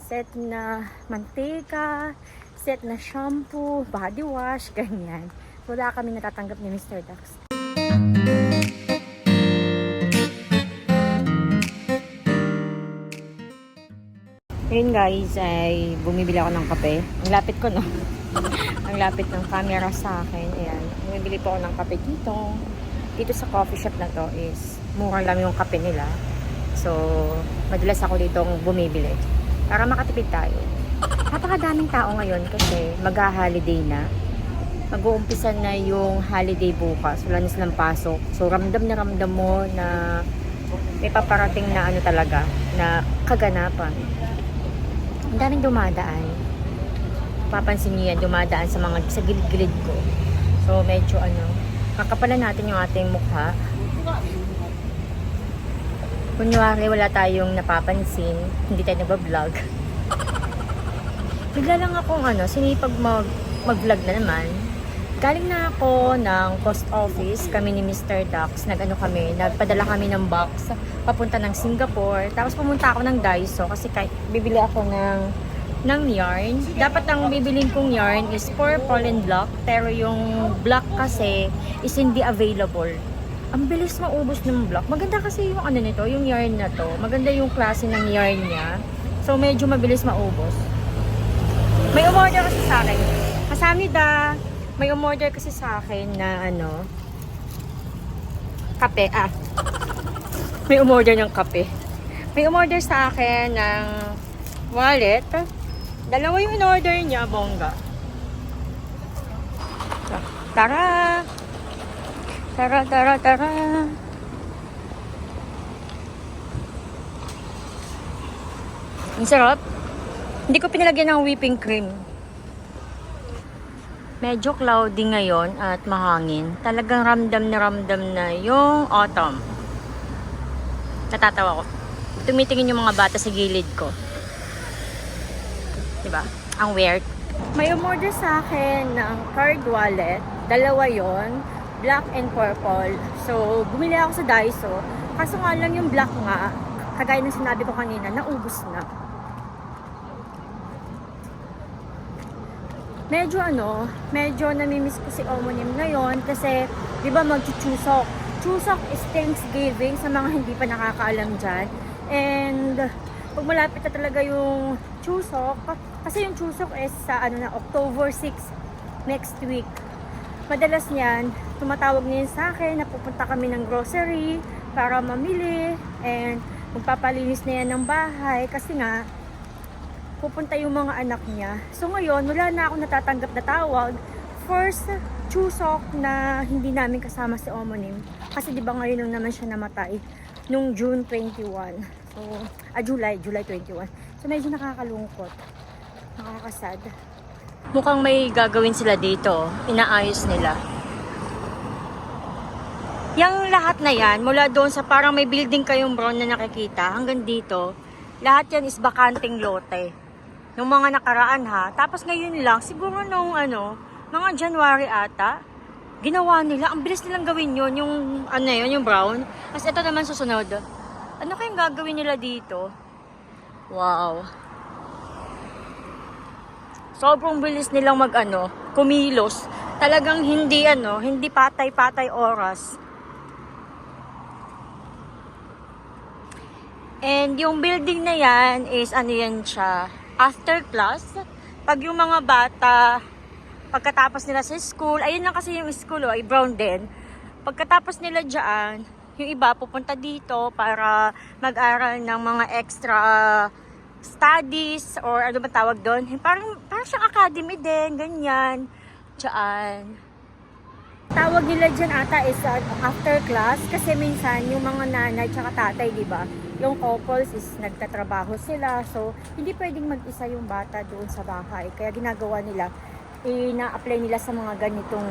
set na mantika, set na shampoo, body wash, ganyan. Wala kami natatanggap ni Mr. Dax. Ayun guys, ay bumibili ako ng kape. Ang lapit ko, no? Ang lapit ng camera sa akin. Ayan, bumibili po ako ng kape dito. Dito sa coffee shop na to is mura lang yung kape nila. So, madalas ako dito bumibili para makatipid tayo. Napakadaming tao ngayon kasi mag-holiday na. Mag-uumpisa na yung holiday bukas. Wala na silang pasok. So, ramdam na ramdam mo na may paparating na ano talaga, na kaganapan. Ang daming dumadaan. Papansin niyo yan, dumadaan sa gilid-gilid ko. So, medyo kakapalan natin yung ating mukha. Kunyari, wala tayong napapansin, hindi tayo nagbablog. Bigla lang akong sinipag mag-vlog na naman. Galing na ako ng post office, kami ni Mr. Dax, nagpadala kami ng box papunta ng Singapore. Tapos pumunta ako ng Daiso kasi bibili ako ng yarn. Dapat ang bibilin kong yarn is purple and black, pero yung black kasi is hindi available. Ang bilis maubos ng black. Maganda kasi yung nito, yung yarn na to. Maganda yung klase ng yarn niya. So medyo mabilis maubos. May umorder kasi sa akin. Kasamnida, may umorder kasi sa akin na kape. May umorder ng kape. May umorder sa akin ng wallet. Dalawa yung in-order niya, bongga. Tara! Tara, tara, tara! Ang sarap. Hindi ko pinalagyan ng whipping cream. Medyo cloudy ngayon at mahangin. Talagang ramdam na yung autumn. Natatawa ko. Tumitingin yung mga bata sa gilid ko. Diba? Ang weird. May umorder sa akin ng card wallet. Dalawa yon, black and purple. So, bumili ako sa Daiso. Kaso nga lang yung black nga, kagaya ng sinabi ko kanina, naubos na. Medyo namimiss ko si Omonim ngayon kasi, di ba mag-chusok. Chusok is Thanksgiving sa mga hindi pa nakakaalam dyan. And, pag malapit na talaga yung Chusok, kasi yung Chusok is sa October 6, next week. Madalas niyan, tumatawag niya sa akin na pupunta kami ng grocery para mamili and magpapalinis na yan ng bahay kasi nga, pupunta yung mga anak niya. So ngayon, wala na ako natatanggap na tawag. First Chusok na hindi namin kasama si Omonim. Kasi di ba ngayon lang naman siya namatay nung June 21. So, July 21. So medyo nakakalungkot. Nakakasad. Mukhang may gagawin sila dito. Inaayos nila. Yang lahat na yan, mula doon sa parang may building kayong brown na nakikita, hanggang dito, lahat yan is bakanting lote. Nung mga nakaraan ha. Tapos ngayon lang, siguro nung mga January ata, ginawa nila. Ang bilis nilang gawin yun, yung brown. Tapos ito naman susunod. Ano kayang gagawin nila dito? Wow. Sobrang bilis nilang kumilos. Talagang hindi patay-patay oras. And yung building na yan is yan siya, after class. Pag yung mga bata, pagkatapos nila sa school, ayun lang kasi yung school, ay brown din. Pagkatapos nila dyan, yung iba pupunta dito para mag-aral ng mga extra studies or ano ba tawag doon. Parang siyang academy din, ganyan. Diyan. Tawag nila dyan ata is after class kasi minsan yung mga nanay tsaka tatay, di ba? Yung couples is nagtatrabaho sila. So, hindi pwedeng mag-isa yung bata doon sa bahay. Kaya ginagawa nila, ina-apply nila sa mga ganitong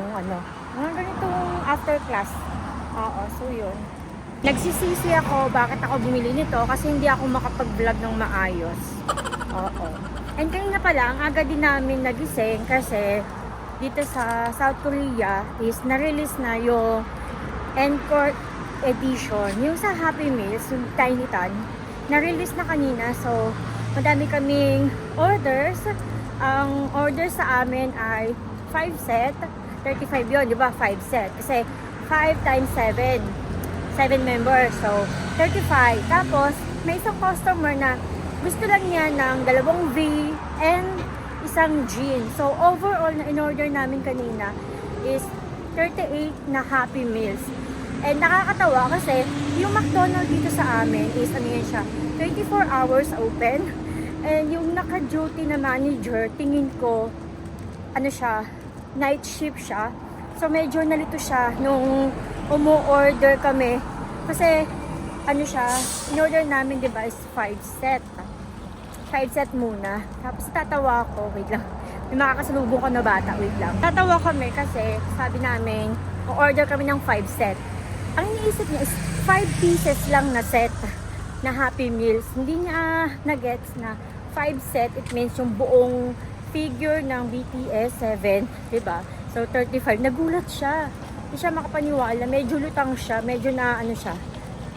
after class. Oo, so yun. Nagsisisi ako bakit ako bumili nito kasi hindi ako makapag-vlog ng maayos. Oo. And kanina pala, ang aga din namin nagising kasi dito sa South Korea is na-release na yung Encore edition. Yung sa Happy Meals, yung Tiny Tan, na-release na kanina. So, madami kaming orders. Ang order sa amin ay 5 set. 35 yun, di ba? 5 set. Kasi 5 times 7. 7 members. So, 35. Tapos, may isang customer na gusto lang niya ng 2 V and isang jean. So, overall na in-order namin kanina is 38 na Happy Meals. And nakakatawa kasi yung McDonald's dito sa amin is ano yan siya, 24 hours open. And yung naka-duty na manager, tingin ko, ano siya, night shift siya. So medyo nalito siya nung umu-order kami. Kasi, ano siya, in-order namin, diba, is 5 set. 5 set muna. Tapos tatawa ako, wait lang. May makakasalubong ko na bata, wait lang. Tatawa kami kasi sabi namin, o-order kami ng 5 set. Ang iniisip niya is 5 pieces lang na set na Happy Meals. Hindi niya na-gets na 5 set, it means yung buong figure ng BTS 7, diba? So 35, nagulat siya. Hindi siya makapaniwala, medyo lutang siya, medyo na ano siya,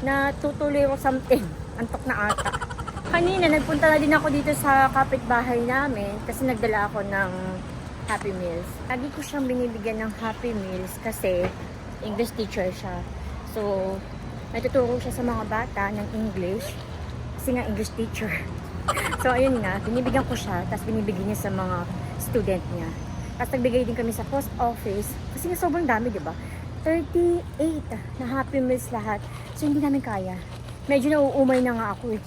natutuloy o something, antok na ata. Kanina, nagpunta na din ako dito sa kapitbahay namin kasi nagdala ako ng Happy Meals. Lagi ko siyang binibigyan ng Happy Meals kasi English teacher siya. So, natuturo siya sa mga bata ng English kasi nga English teacher. So, ayun nga, binibigyan ko siya, tapos binibigyan niya sa mga student niya. Tapos nagbigay din kami sa post office, kasi nga sobrang dami, di ba? 38 na Happy Meals lahat. So, hindi namin kaya. Medyo nauumay na nga ako eh.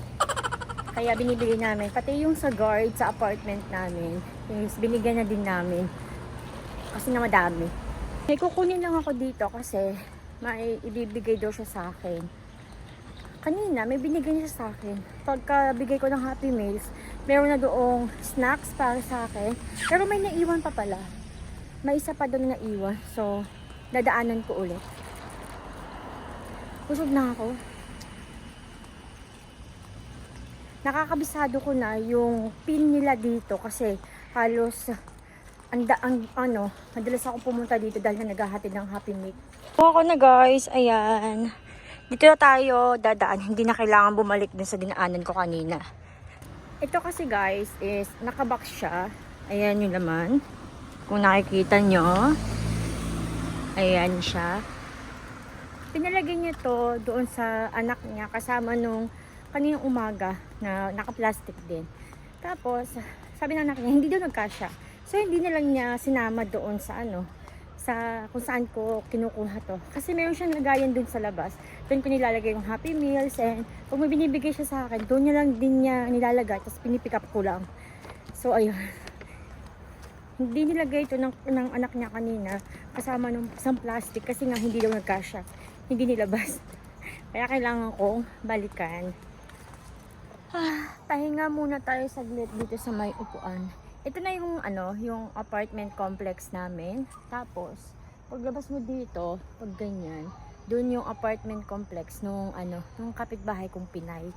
Kaya binibigay namin, pati yung sa guard sa apartment namin, is binigyan na din namin. Kasi nga madami. May kukunin lang ako dito kasi may ibibigay daw siya sa akin. Kanina, may binigay niya sa akin. Pagka bigay ko ng Happy Meals, meron na doong snacks para sa akin. Pero may naiwan pa pala. May isa pa doon na naiwan. So, dadaanan ko ulit. Busog na ako. Nakakabisado ko na yung pin nila dito kasi halos madalas ako pumunta dito dahil na naghahatid ng Happy Meal. Ako na guys, ayan. Dito na tayo dadaan, hindi na kailangan bumalik din sa dinaanan ko kanina. Ito kasi guys is nakabox siya. Ayan yung laman. Kung nakikita nyo. Ayan siya. Pinalagay niya to doon sa anak niya kasama nung kaninang umaga na naka-plastic din. Tapos, sabi ng anak niya, hindi daw nagkasya. So, hindi na lang niya sinama doon sa sa kung saan ko kinukuha to. Kasi meron siyang lagayan dun sa labas. Doon ko nilalagay yung Happy Meals and pag may binibigay siya sa akin, doon niya lang din niya nilalagay tapos pinipick up ko lang. So ayun. Hindi nilagay ito ng anak niya kanina kasama ng isang plastic kasi nga hindi daw nagkasya. Hindi nilabas. Kaya kailangan kong balikan. Pahinga muna tayo saglit dito sa may upuan. Ito na yung yung apartment complex namin. Tapos, paglabas mo dito, pag ganyan, doon yung apartment complex nung nung kapitbahay kong Pinay.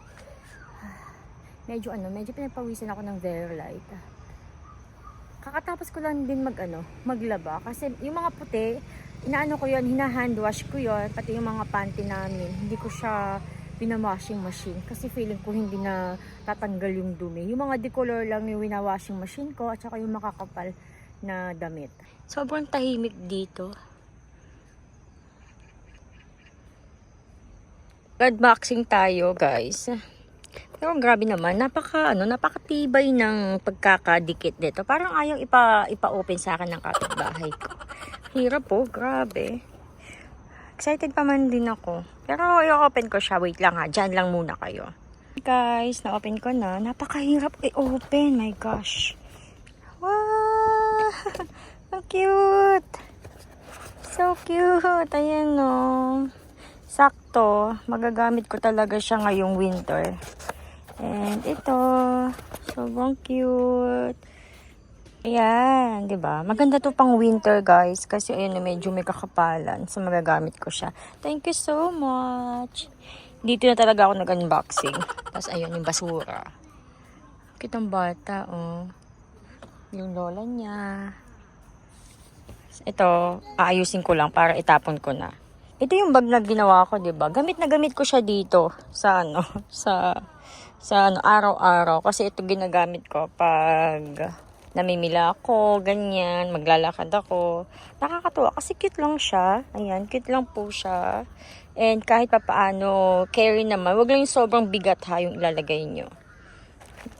Medyo pinapawisan ako ng very light. Kakatapos ko lang din maglaba kasi yung mga puti, ko yon, hina-hand wash ko yon, pati yung mga panty namin. Hindi ko siya washing machine kasi feeling ko hindi na tatanggal yung dumi. Yung mga decolor lang yung washing machine ko at saka yung makakapal na damit. Sobrang tahimik dito. Unboxing tayo guys. Pero grabe naman, napakatibay ng pagkakadikit dito. Parang ayaw ipa-open sa akin ng kapitbahay ko. Hirap po, grabe. Excited pa man din ako. Pero i-open ko siya. Wait lang ha. Diyan lang muna kayo. Guys, na-open ko na. Napakahirap i-open. My gosh. Wow! Ang cute! So cute! Ayan o. Sakto. Magagamit ko talaga siya ngayong winter. And ito. Sobrang cute. Ayan, 'di ba? Maganda 'to pang winter, guys, kasi ayun medyo may kakapalan, so magagamit ko siya. Thank you so much. Dito na talaga ako nag-unboxing. Tapos ayun yung basura. Kitang bata, oh. Yung lola niya. Ito, aayusin ko lang para itapon ko na. Ito yung bag na ginawa ko, 'di ba? Gamit na gamit ko siya dito sa sa sa ano, araw-araw. Kasi ito ginagamit ko pag namimila ako, ganyan, maglalakad ako. Nakakatuwa kasi cute lang siya. Ayan, cute lang po siya. And kahit papaano, carry naman. Huwag lang yung sobrang bigat ha, yung ilalagay nyo.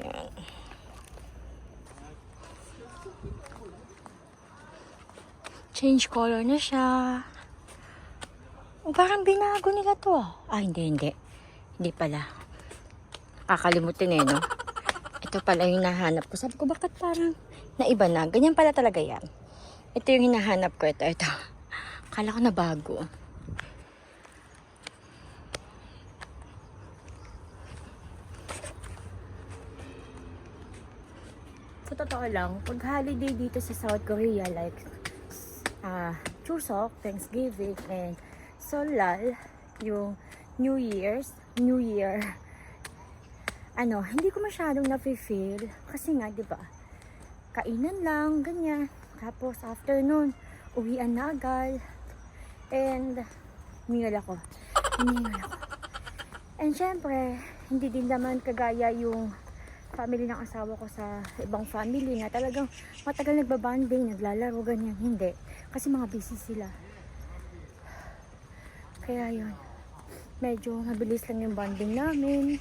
Ayan. Change color na siya. Oh, parang binago nila to. Ah, hindi. Hindi pala. Kakalimutin no? Ito pala yung hinahanap ko. Sabi ko, bakit parang naiba na? Ganyan pala talaga yan. Ito yung hinahanap ko. Ito. Akala ko na bago. Sa totoo lang, pag holiday dito sa South Korea, like Chuseok, Thanksgiving, and Solal, yung New Year, hindi ko masyadong nafe-feel kasi nga, 'di ba? Kainan lang, ganyan. Tapos afternoon, uwian na agad. And humingal ako. And syempre, hindi din naman kagaya yung family ng asawa ko sa ibang family na talagang matagal nagbabanding, naglalaro, ganyan. Hindi. Kasi mga busy sila. Kaya yun. Medyo mabilis lang yung bonding namin.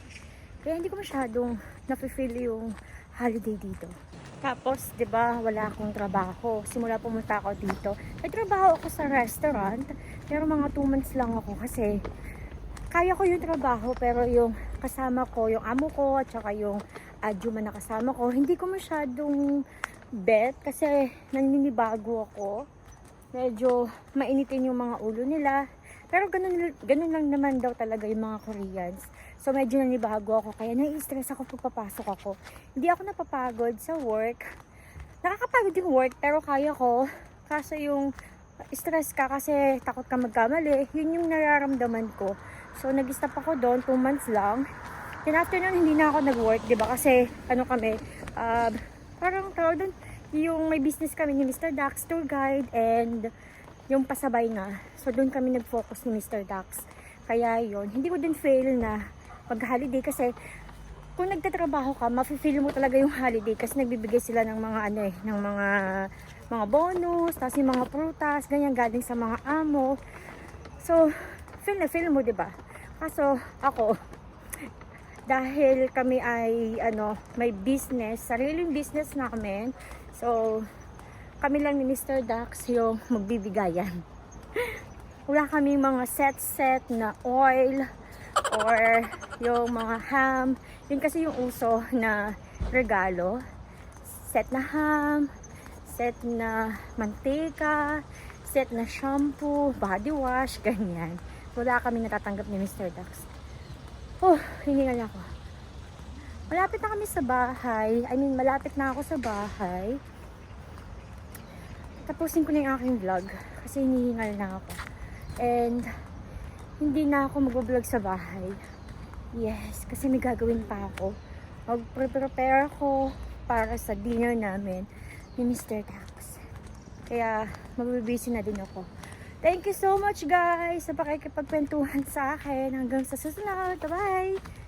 Kaya hindi ko masyadong nafe-feel yung holiday dito. Tapos, 'di ba, wala akong trabaho. Simula pumunta ako dito. May trabaho ako sa restaurant, pero mga 2 months lang ako kasi kaya ko yung trabaho, pero yung kasama ko, yung amo ko, at saka yung adjuman na kasama ko, hindi ko masyadong bet kasi naninibago ako. Medyo mainitin yung mga ulo nila. Pero ganun lang naman daw talaga yung mga Koreans. So medyo nanibago ako, kaya nai-stress ako pag papasok ako. Hindi ako napapagod sa work. Nakakapagod yung work, pero kaya ko. Kaso yung stress ka kasi takot ka magkamali, yun yung nararamdaman ko. So nag-stop ako doon, 2 months lang. Then after nun, hindi na ako nag-work, diba? Kasi parang tawag doon, yung may business kami ni Mr. Dax, tour guide, and yung pasabay nga. So doon kami nag-focus ni Mr. Dax. Kaya yun, hindi ko din fail na pag-holiday kasi kung nagtatrabaho ka, mafe-feel mo talaga yung holiday kasi nagbibigay sila ng mga ng mga bonus, tapos yung mga prutas, ganyan galing sa mga amo. So, feel mo, 'di ba? Kaso ako, dahil kami ay may business, sariling business namin. So, kami lang ni Mr. Dax yung magbibigayan. Wala kami mga set na oil or yung mga ham. Yun kasi yung uso na regalo. Set na ham, set na mantika, set na shampoo, body wash, ganyan. Wala kami natatanggap ni Mr. Dax. Oh, hiningal ako. Malapit na kami sa bahay. Malapit na ako sa bahay. Tapusin ko na yung aking vlog kasi hinihingal na ako. And hindi na ako mag-vlog sa bahay. Yes, kasi may gagawin pa ako. Mag-prepare ako para sa dinner namin ni Mr. Dax. Kaya mabibisi na din ako. Thank you so much guys sa pakikipagkwentuhan sa akin. Hanggang sa susunod. Bye!